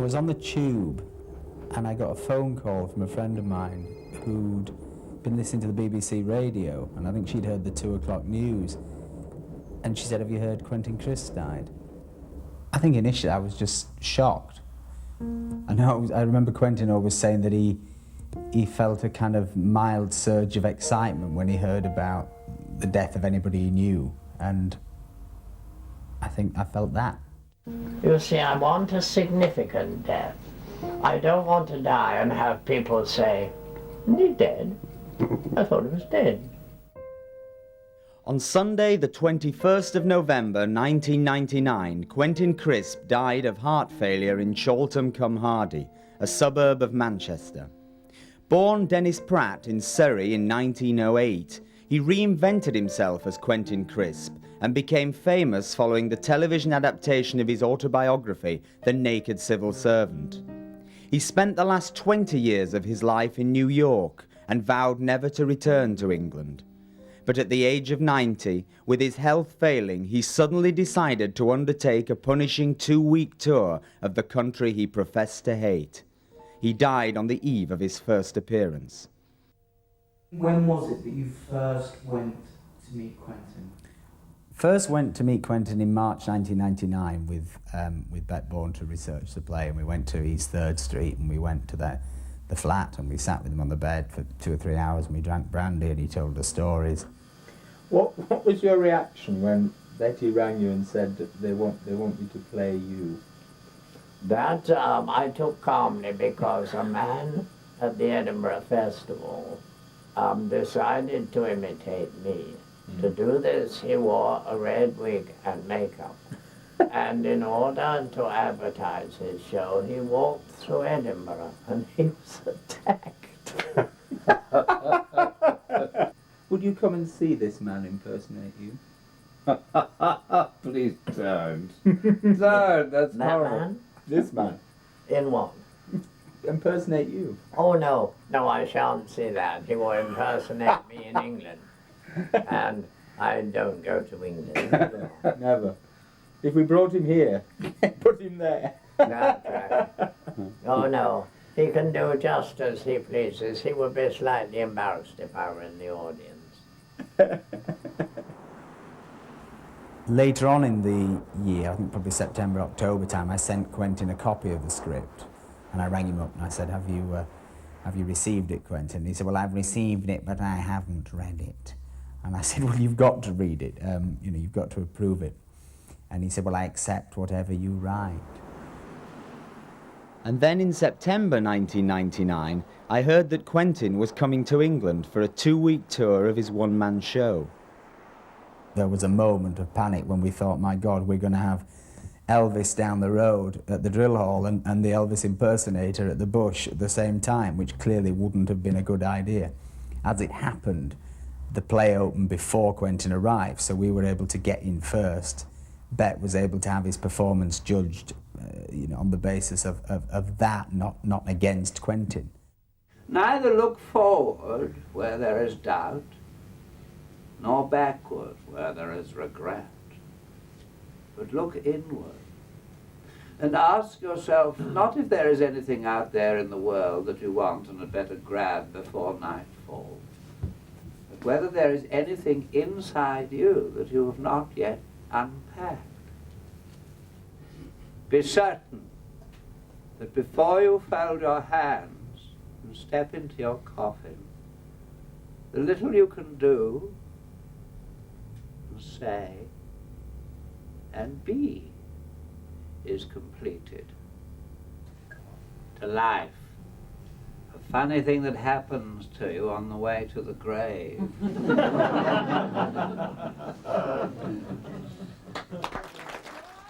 was on the tube and I got a phone call from a friend of mine who'd been listening to the BBC radio, and I think she'd heard the 2 o'clock news, and she said, "Have you heard Quentin Crisp died?" I think initially I was just shocked. I remember Quentin always saying that he felt a kind of mild surge of excitement when he heard about the death of anybody he knew, and I think I felt that. You see, I want a significant death. I don't want to die and have people say, "Is he dead? I thought he was dead." On Sunday, the 21st of November 1999, Quentin Crisp died of heart failure in Chorlton-cum-Hardy, a suburb of Manchester. Born Dennis Pratt in Surrey in 1908, he reinvented himself as Quentin Crisp and became famous following the television adaptation of his autobiography, The Naked Civil Servant. He spent the last 20 years of his life in New York and vowed never to return to England. But at the age of 90, with his health failing, he suddenly decided to undertake a punishing 2-week tour of the country he professed to hate. He died on the eve of his first appearance. When was it that you first went to meet Quentin? First went to meet Quentin in March 1999 with Bette Bourne to research the play, and we went to East 3rd Street and we went to the flat and we sat with him on the bed for 2 or 3 hours and we drank brandy and he told us stories. What was your reaction when Bette rang you and said that they want you to play you? That I took calmly, because a man at the Edinburgh Festival decided to imitate me. To do this, he wore a red wig and makeup. And in order to advertise his show, he walked through Edinburgh and he was attacked. Would you come and see this man impersonate you? Please don't. Don't, that's That horrible. man? This man. In what? Impersonate you. Oh, no. No, I shan't see that. He will impersonate me in England. And I don't go to England. Never. Never. If we brought him here, put him there. That's right. Oh, no. He can do just as he pleases. He would be slightly embarrassed if I were in the audience. Later on in the year, I think probably September, October time, I sent Quentin a copy of the script, and I rang him up and I said, have you received it, Quentin? He said, "Well, I've received it, but I haven't read it." And I said, "Well, you've got to read it. You've got to approve it." And he said, "Well, I accept whatever you write." And then in September 1999, I heard that Quentin was coming to England for a 2-week tour of his one-man show. There was a moment of panic when we thought, my God, we're going to have Elvis down the road at the drill hall and the Elvis impersonator at the Bush at the same time, which clearly wouldn't have been a good idea. As it happened, the play opened before Quentin arrived, so we were able to get in first. Bette was able to have his performance judged on the basis of that, not against Quentin. Neither look forward where there is doubt, nor backward where there is regret, but look inward and ask yourself not if there is anything out there in the world that you want and had better grab before nightfall, but whether there is anything inside you that you have not yet unpacked. Be certain that before you fold your hands and step into your coffin, the little you can do and say and be is completed. To life, a funny thing that happens to you on the way to the grave.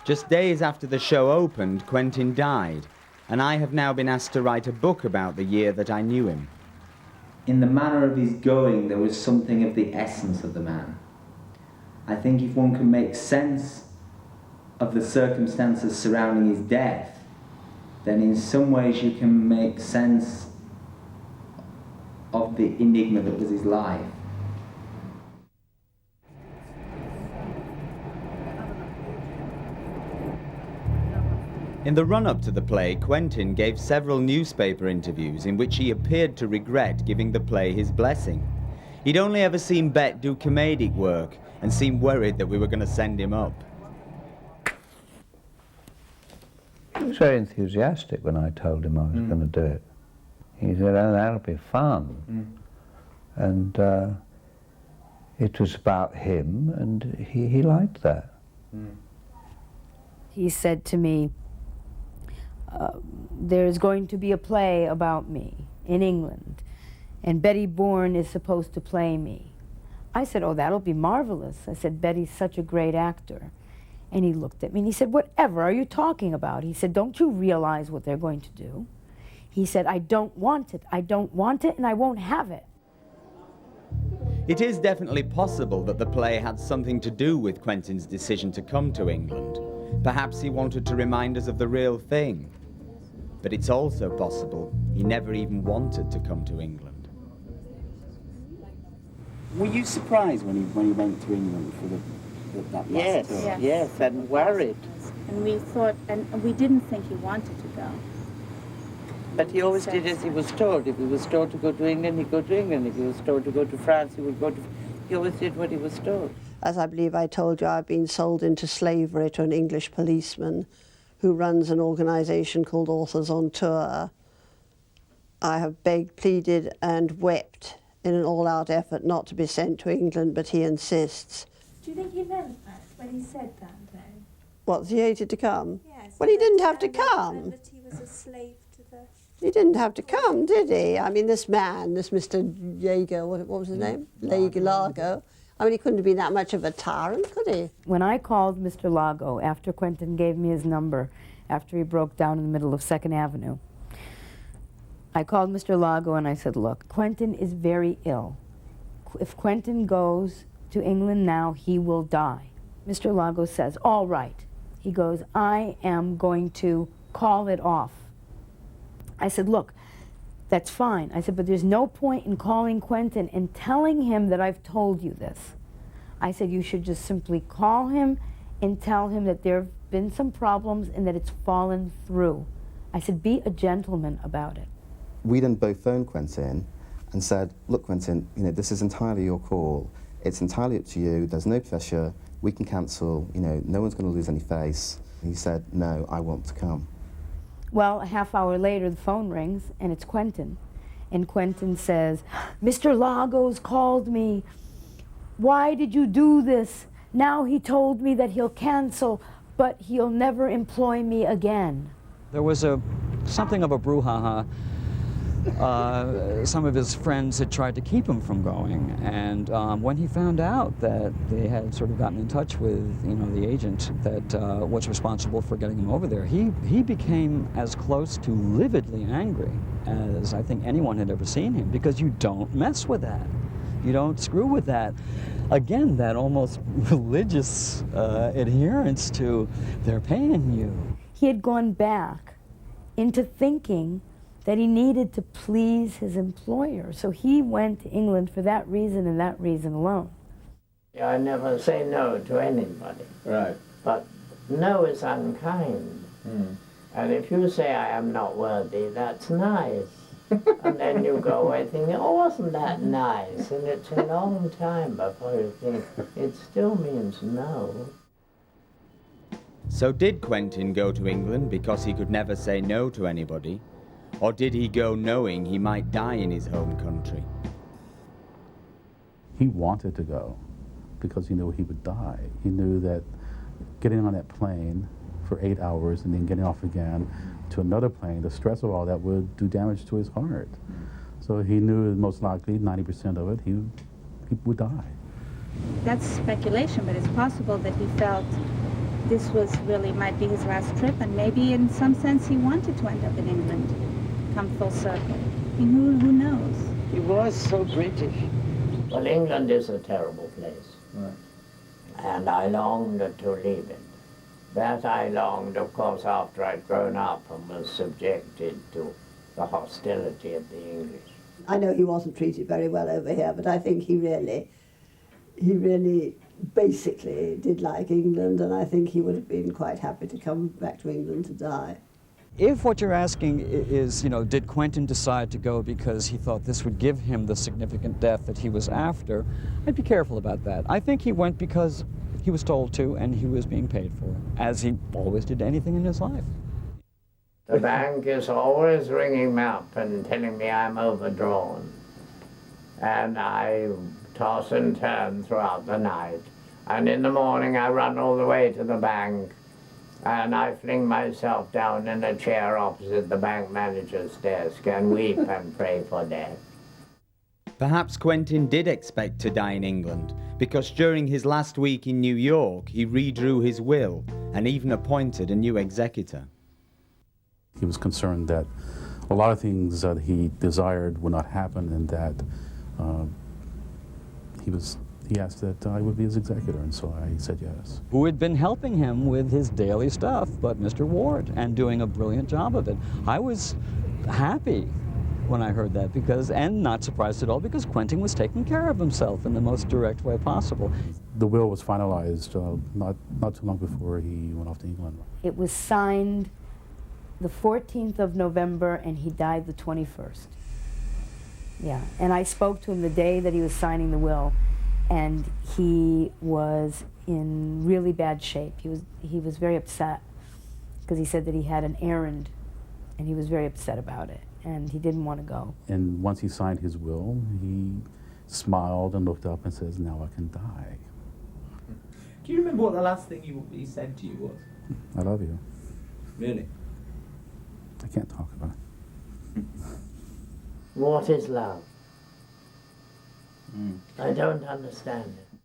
Just days after the show opened, Quentin died, and I have now been asked to write a book about the year that I knew him. In the manner of his going, there was something of the essence of the man. I think if one can make sense of the circumstances surrounding his death, then in some ways you can make sense of the enigma that was his life. In the run-up to the play, Quentin gave several newspaper interviews in which he appeared to regret giving the play his blessing. He'd only ever seen Bette do comedic work and seemed worried that we were going to send him up. He was very enthusiastic when I told him I was going to do it. He said, "Oh, that'll be fun." And it was about him, and he liked that. He said to me, there's going to be a play about me in England, and Bette Bourne is supposed to play me. I said, "Oh, that'll be marvelous." I said, "Betty's such a great actor." And he looked at me and he said, "Whatever are you talking about?" He said, "Don't you realize what they're going to do?" He said, "I don't want it. I don't want it, and I won't have it." It is definitely possible that the play had something to do with Quentin's decision to come to England. Perhaps he wanted to remind us of the real thing. But it's also possible he never even wanted to come to England. Were you surprised when he went to England for that last tour? Yes. Yes, and worried. And we thought, and we didn't think he wanted to go. But he always did as he was told. If he was told to go to England, he'd go to England. If he was told to go to France, he would go to... He always did what he was told. As I believe I told you, I've been sold into slavery to an English policeman who runs an organisation called Authors on Tour. I have begged, pleaded and wept in an all-out effort not to be sent to England, but he insists. Do you think he meant that when he said that, though? What, he hated to come? Yes. Well, he didn't have to come. And that he was a slave to the... He didn't have to come, did he? I mean, this man, this Mr. Jaeger, what was his name? Lago. I mean, he couldn't have been that much of a tyrant, could he? When I called Mr. Lago after Quentin gave me his number, after he broke down in the middle of 2nd Avenue, I called Mr. Lago and I said, "Look, Quentin is very ill. If Quentin goes to England now, he will die." Mr. Lago says, "All right." He goes, "I am going to call it off." I said, "Look, that's fine." I said, "But there's no point in calling Quentin and telling him that I've told you this." I said, "You should just simply call him and tell him that there have been some problems and that it's fallen through." I said, "Be a gentleman about it." We then both phoned Quentin and said, "Look, Quentin, this is entirely your call. It's entirely up to you. There's no pressure. We can cancel. No one's going to lose any face." He said, "No, I want to come." Well, a half hour later, the phone rings, and it's Quentin. And Quentin says, "Mr. Lago's called me. Why did you do this? Now he told me that he'll cancel, but he'll never employ me again." There was something of a brouhaha. Some of his friends had tried to keep him from going, and when he found out that they had sort of gotten in touch with, the agent that was responsible for getting him over there, he became as close to lividly angry as I think anyone had ever seen him, because you don't mess with that. You don't screw with that. Again, that almost religious adherence to they're paying you. He had gone back into thinking that he needed to please his employer. So he went to England for that reason and that reason alone. I never say no to anybody. Right. But no is unkind. And if you say I am not worthy, that's nice. And then you go away thinking, "Oh, wasn't that nice?" And it's a long time before you think it still means no. So did Quentin go to England because he could never say no to anybody? Or did he go knowing he might die in his home country? He wanted to go because he knew he would die. He knew that getting on that plane for 8 hours and then getting off again to another plane, the stress of all that would do damage to his heart. So he knew most likely 90% of it, he would die. That's speculation, but it's possible that he felt this might be his last trip, and maybe in some sense he wanted to end up in England, come full circle. I mean, who knows? He was so British. Well, England is a terrible place. Right. And I longed to leave it. That I longed, of course, after I'd grown up and was subjected to the hostility of the English. I know he wasn't treated very well over here, but I think he really basically did like England, and I think he would have been quite happy to come back to England to die. If what you're asking is, did Quentin decide to go because he thought this would give him the significant death that he was after, I'd be careful about that. I think he went because he was told to and he was being paid for, as he always did anything in his life. The bank is always ringing me up and telling me I'm overdrawn. And I toss and turn throughout the night. And in the morning I run all the way to the bank and I fling myself down in a chair opposite the bank manager's desk and weep and pray for death. Perhaps Quentin did expect to die in England, because during his last week in New York, he redrew his will and even appointed a new executor. He was concerned that a lot of things that he desired would not happen, and that he asked that I would be his executor, and so I said yes. Who had been helping him with his daily stuff but Mr. Ward, and doing a brilliant job of it. I was happy when I heard that, and not surprised at all, because Quentin was taking care of himself in the most direct way possible. The will was finalized not too long before he went off to England. It was signed the 14th of November, and he died the 21st. Yeah, and I spoke to him the day that he was signing the will, and he was in really bad shape. He was very upset, because he said that he had an errand, and he was very upset about it, and he didn't want to go. And once he signed his will, he smiled and looked up and says, "Now I can die." Do you remember what the last thing he said to you was? I love you. Really? I can't talk about it. What is love? I don't understand it.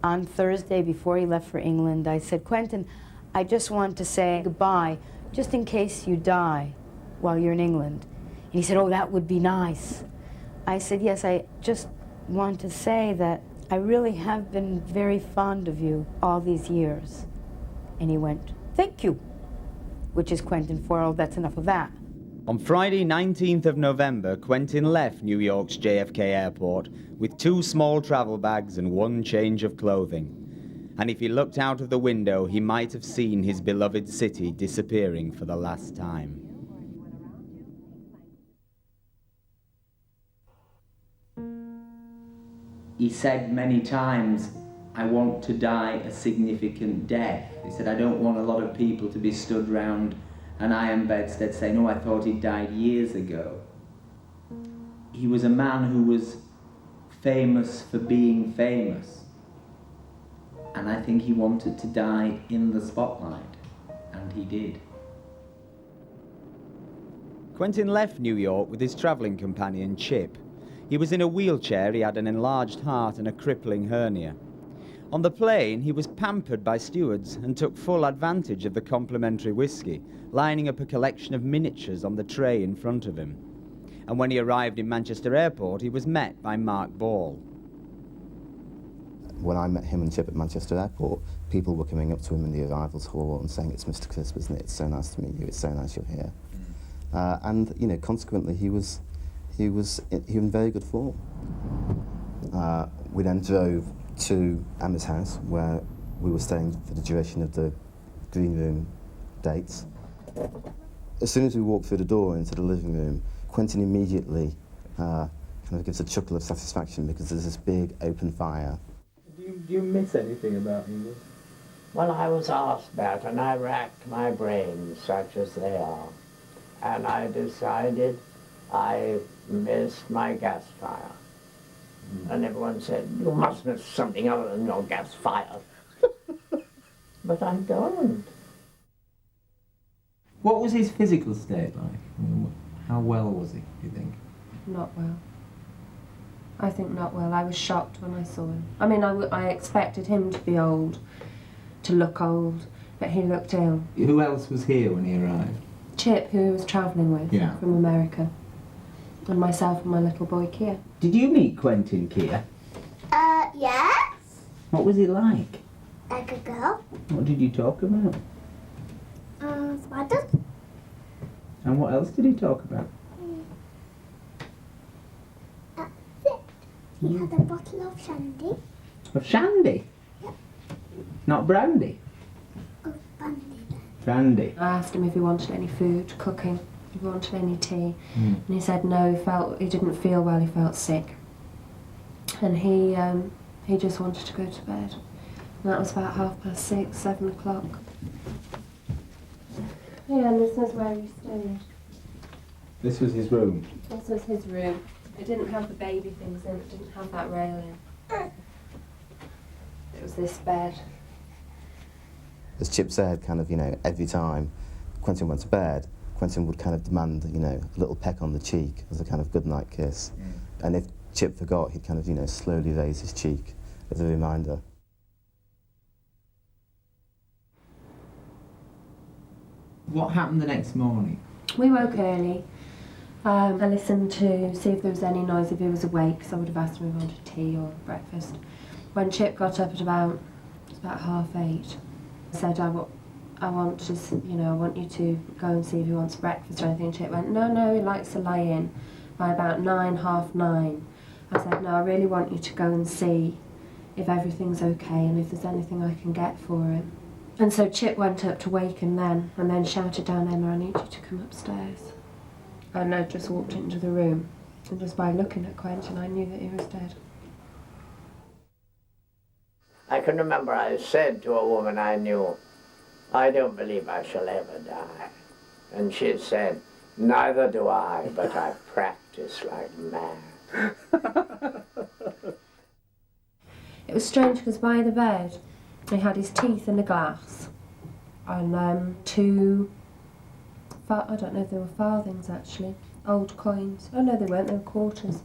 On Thursday, before he left for England, I said, "Quentin, I just want to say goodbye, just in case you die while you're in England." And he said, "Oh, that would be nice." I said, "Yes, I just want to say that I really have been very fond of you all these years." And he went, "Thank you," which is Quentin for, "Oh, that's enough of that." On Friday, 19th of November, Quentin left New York's JFK airport with 2 small travel bags and 1 change of clothing. And if he looked out of the window, he might have seen his beloved city disappearing for the last time. He said many times, "I want to die a significant death." He said, "I don't want a lot of people to be stood round an iron bedstead saying, 'Oh, I thought he died years ago.'" He was a man who was famous for being famous. And I think he wanted to die in the spotlight, and he did. Quentin left New York with his travelling companion, Chip. He was in a wheelchair, he had an enlarged heart and a crippling hernia. On the plane, he was pampered by stewards and took full advantage of the complimentary whiskey, lining up a collection of miniatures on the tray in front of him. And when he arrived in Manchester Airport, he was met by Mark Ball. When I met him and Chip at Manchester Airport, people were coming up to him in the arrivals hall and saying, "It's Mr. Crisp, isn't it? It's so nice to meet you. It's so nice you're here." And consequently, he was in very good form. We then drove to Emma's house, where we were staying for the duration of the green room dates. As soon as we walked through the door into the living room, Quentin immediately kind of gives a chuckle of satisfaction, because there's this big open fire. Do you miss anything about England? Well, I was asked that, and I racked my brains, such as they are, and I decided I missed my gas fire. And everyone said, "You must miss something other than your gas fire." But I don't. What was his physical state like? I mean, how well was he, do you think? Not well. I think not well. I was shocked when I saw him. I mean, I expected him to be old, to look old, but he looked ill. Who else was here when he arrived? Chip, who he was travelling with from America, and myself and my little boy, Kia. Did you meet Quentin, Kia? Yes. What was he like? Like a girl. What did you talk about? Spiders. And what else did he talk about? He had a bottle of shandy. Of shandy? Yeah. Not brandy? Of brandy. Brandy. I asked him if he wanted any food, cooking, if he wanted any tea, and he said no. He didn't feel well. He felt sick, and he just wanted to go to bed. And that was about 6:30, 7 o'clock. Yeah, and this is where he stayed. This was his room? This was his room. It didn't have the baby things in it, didn't have that railing. It was this bed. As Chip said, kind of, every time Quentin went to bed, Quentin would kind of demand, a little peck on the cheek as a kind of goodnight kiss. And if Chip forgot, he'd kind of, slowly raise his cheek as a reminder. What happened the next morning? We woke early. I listened to see if there was any noise, if he was awake, so I would have asked him if he wanted tea or breakfast. When Chip got up at about 8:30, I said, I want you to go and see if he wants breakfast or anything. Chip went, no, he likes to lie in. By about 9, half 9, I said, no, I really want you to go and see if everything's okay and if there's anything I can get for him. And so Chip went up to wake him then, and then shouted down, Emma, I need you to come upstairs. And I just walked into the room, and just by looking at Quentin, I knew that he was dead. I can remember I said to a woman I knew, I don't believe I shall ever die. And she said, neither do I, but I practice like mad. It was strange because by the bed, he had his teeth in a glass and 2, I don't know if they were farthings actually, old coins. Oh no, they weren't, they were quarters.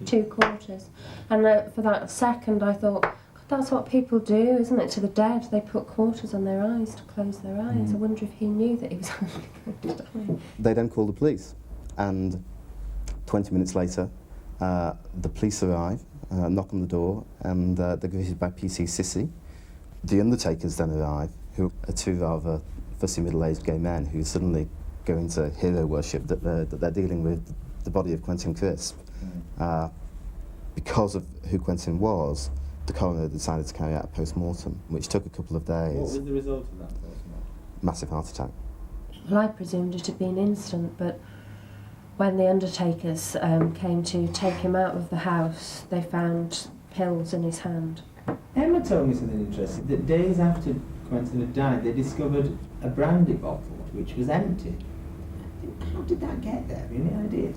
2 quarters. And for that second I thought, God, that's what people do, isn't it, to the dead? They put quarters on their eyes to close their eyes. I wonder if he knew that he was going to die. They then called the police, and 20 minutes later, the police arrive, knock on the door, and they're greeted by PC Sissy. The undertakers then arrive, who are 2 rather fussy middle-aged gay men who suddenly go into hero worship that they're dealing with the body of Quentin Crisp. Because of who Quentin was, the coroner decided to carry out a post-mortem, which took a couple of days. What was the result of that post-mortem? Massive heart attack. Well, I presumed it had been instant, but when the undertakers came to take him out of the house, they found pills in his hand. Emma told me something interesting, that days after Quentin had died, they discovered a brandy bottle which was empty. How did that get there? Have you any idea?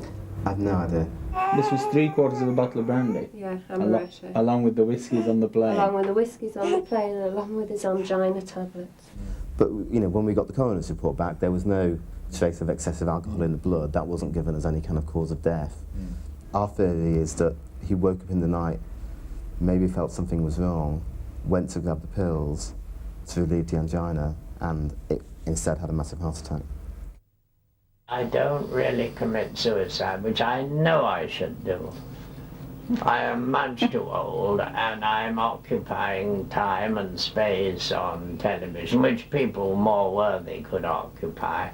I have no idea. This was 3/4 of a bottle of brandy? Yeah, amaretto. Along with the whiskies on the plane? Along with the whiskies on the plane and along with his angina tablets. But, when we got the coroner's report back, there was no trace of excessive alcohol in the blood. That wasn't given as any kind of cause of death. Our theory is that he woke up in the night, maybe felt something was wrong, went to grab the pills to relieve the angina, and it instead had a massive heart attack. I don't really commit suicide, which I know I should do. I am much too old, and I'm occupying time and space on television, which people more worthy could occupy.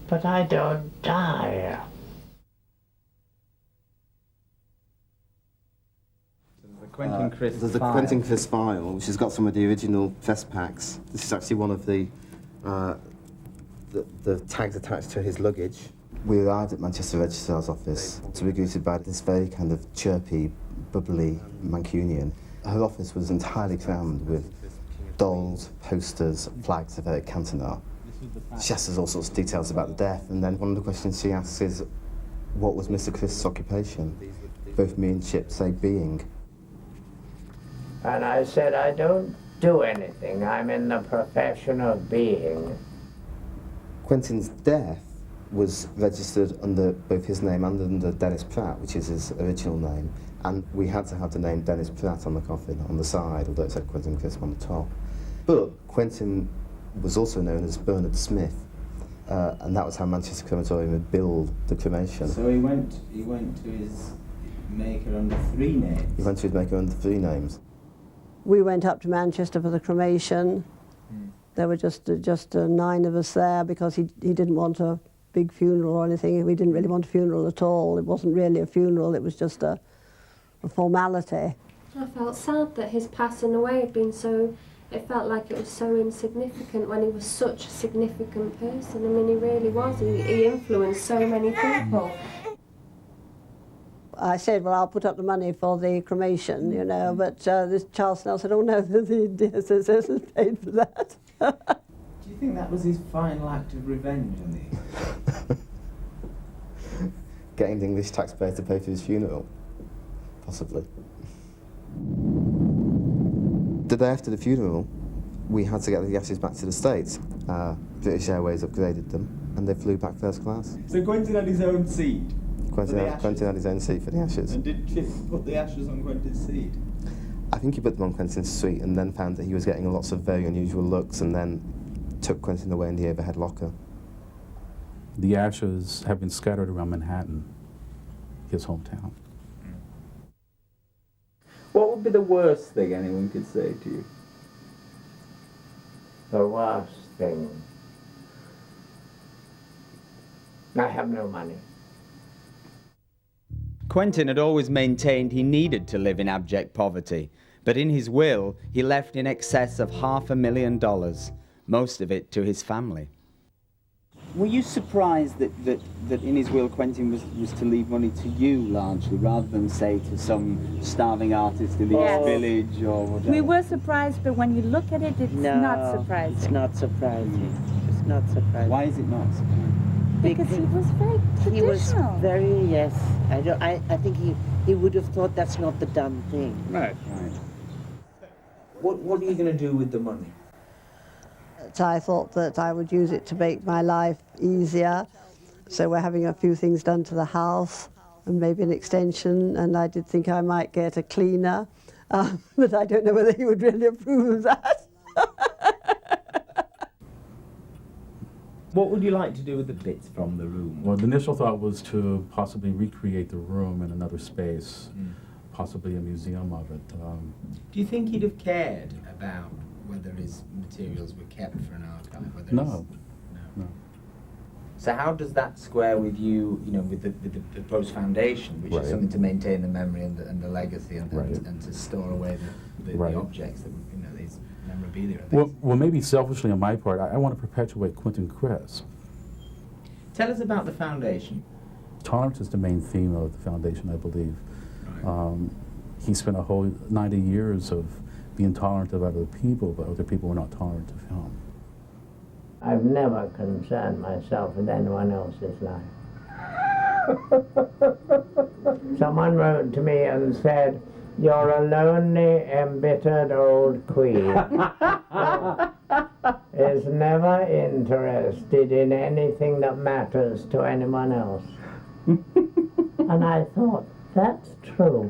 But I don't die. Quentin Crisp There's a file. Quentin Crisp file, which has got some of the original press packs. This is actually one of the tags attached to his luggage. We arrived at Manchester Registrar's office to be greeted by this very kind of chirpy, bubbly Mancunian. Her office was entirely crammed with dolls, posters, flags of Eric Cantona. She asks us all sorts of details about the death, and then one of the questions she asks is, what was Mr. Crisp's occupation? Both me and Chip say being. And I said, I don't do anything. I'm in the profession of being. Quentin's death was registered under both his name and under Dennis Pratt, which is his original name. And we had to have the name Dennis Pratt on the coffin on the side, although it said Quentin Crisp on the top. But Quentin was also known as Bernard Smith, and that was how Manchester Crematorium had billed the cremation. So he went to his maker under 3 names? He went to his maker under 3 names. We went up to Manchester for the cremation. There were just 9 of us there because he didn't want a big funeral or anything. We didn't really want a funeral at all. It wasn't really a funeral, it was just a formality. I felt sad that his passing away had been so, it felt like it was so insignificant when he was such a significant person. I mean, he really was. He influenced so many people. I said, well, I'll put up the money for the cremation, you know, but this Charles Snell said, oh no, the DSS hasn't paid for that. Do you think that was his final act of revenge on the Getting the English taxpayer to pay for his funeral? Possibly. The day after the funeral, we had to get the ashes back to the States. British Airways upgraded them, and they flew back first class. So Quentin had his own seat? Quentin had his own seat for the ashes. And did Chip put the ashes on Quentin's seat? I think he put them on Quentin's suite and then found that he was getting lots of very unusual looks and then took Quentin away in the overhead locker. The ashes have been scattered around Manhattan, his hometown. What would be the worst thing anyone could say to you? The worst thing. I have no money. Quentin had always maintained he needed to live in abject poverty, but in his will, he left in excess of $500,000, most of it to his family. Were you surprised that in his will Quentin was to leave money to you largely, rather than, say, to some starving artist in the East Village or whatever? We were surprised, but when you look at it, it's not surprising. It's not surprising. It's not surprising. Why is it not surprising? Because he was very traditional. He was very, yes. I think he would have thought that's not the done thing. Right. What are you going to do with the money? I thought that I would use it to make my life easier. So we're having a few things done to the house and maybe an extension, and I did think I might get a cleaner, but I don't know whether he would really approve of that. What would you like to do with the bits from the room? Well, the initial thought was to possibly recreate the room in another space, possibly a museum of it. Do you think he'd have cared about whether his materials were kept for an archive? Whether No. So how does that square with you, with the Post Foundation, which is something to maintain the memory and the legacy and to store away the objects, that, these memorabilia and things? Well, maybe selfishly on my part, I want to perpetuate Quentin Crisp. Tell us about the foundation. Tolerance is the main theme of the foundation, I believe. He spent a whole 90 years of being tolerant of other people, but other people were not tolerant of him. I've never concerned myself with anyone else's life. Someone wrote to me and said, "You're a lonely, embittered old queen. Is never interested in anything that matters to anyone else." And I thought, that's true.